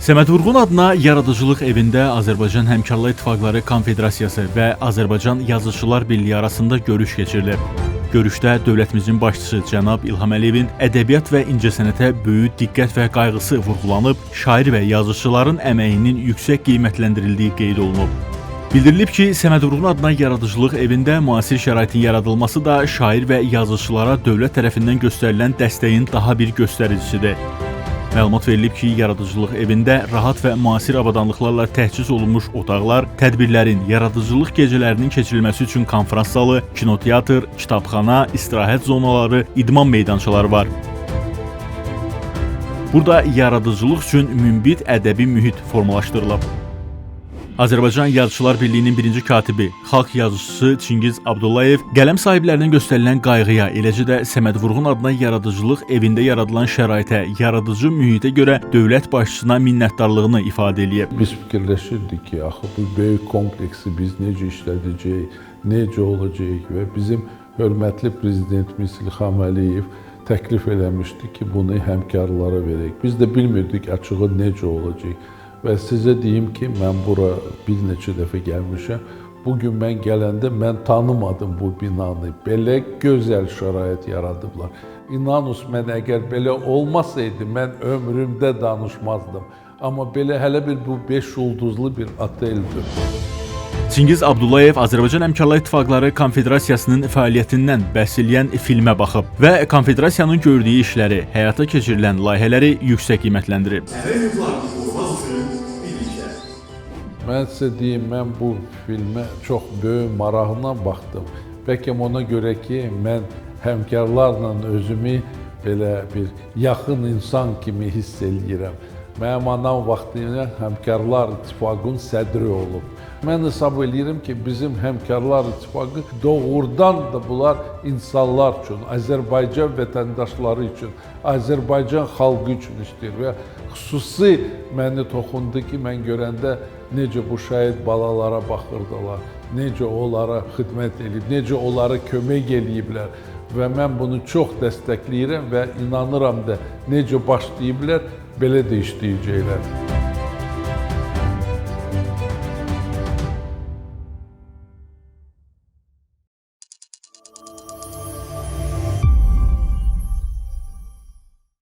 Səməd Vurğun adına Yaradıcılıq evində Azərbaycan Həmkarlar İttifaqları Konfederasiyası və Azərbaycan Yazıçılar Birliyi arasında görüş keçirilib. Görüşdə dövlətimizin başçısı cənab İlham Əliyevin ədəbiyyat və incəsənətə böyük diqqət və qayğısı vurğulanıb, şair və yazıçıların əməyinin yüksək qiymətləndirildiyi qeyd olunub. Bildirilib ki, Səməd Vurğun adına Yaradıcılıq evində müasir şəraitin yaradılması da şair və yazıçılara dövlət tərəfindən göstərilən dəstəyin daha bir göstəricisidir. Məlumat verilib ki, Yaradıcılıq evində rahat və müasir avadanlıqlarla təchiz olunmuş otaqlar, tədbirlərin, yaradıcılıq gecələrinin keçirilməsi üçün konfrans zalı, kinoteatr, kitabxana, istirahət zonaları, idman meydançaları var. Burada yaradıcılıq üçün münbit ədəbi mühit formalaşdırılıb. Azərbaycan Yazıçılar Birliyinin birinci katibi, xalq yazıçısı Çingiz Abdullayev qələm sahiblərindən göstərilən qayğıya, eləcə də Səməd Vurğun adına Yaradıcılıq evində yaradılan şəraitə, yaradıcı mühitə görə dövlət başçısına minnətdarlığını ifadə edib. Biz fikirləşirdik ki, axı bu böyük kompleksi biz necə işlədəcəyik, necə olacaq və bizim hörmətli prezidentimiz İlham Əliyev təklif eləmişdi ki, bunu həmkarlara verək. Biz də bilmirdik açığı necə olacaq. Və sizə deyim ki, mən bura bir neçə dəfə gəlmişəm. Bugün mən gələndə mən tanımadım bu binanı. Belə gözəl şərait yaradıblar. İnanın, mən əgər belə olmasaydı, mən ömrümdə danışmazdım. Amma belə hələ bir bu 5 ulduzlu bir oteldir. Çingiz Abdullayev Azərbaycan Həmkarlar İttifaqları Konfederasiyasının fəaliyyətindən bəhs eləyən filmə baxıb və konfederasiyanın gördüyü işləri, həyata keçirilən layihələri yüksək qiymətləndirib. Mən sizə deyim, mən bu filmə çox böyük maraqla baxdım. Bəlkə ona görə ki, mən həmkarlarla özümü belə bir yaxın insan kimi hiss eləyirəm. Mənim anam vaxtında Həmkarlar İttifaqının sədri olub. Mən hesab eləyirəm ki, bizim Həmkarlar İttifaqı doğrudan da bunlar insanlar üçün, Azərbaycan vətəndaşları üçün, Azərbaycan xalqı üçün işləyir və xüsusi məni toxundu ki, mən görəndə necə bu şəhid balalara baxırdılar, necə onlara xidmət edib, necə onlara kömək eləyiblər və mən bunu çox dəstəkləyirəm və inanıram da necə başlayıblar, belə də işləyəcəklər.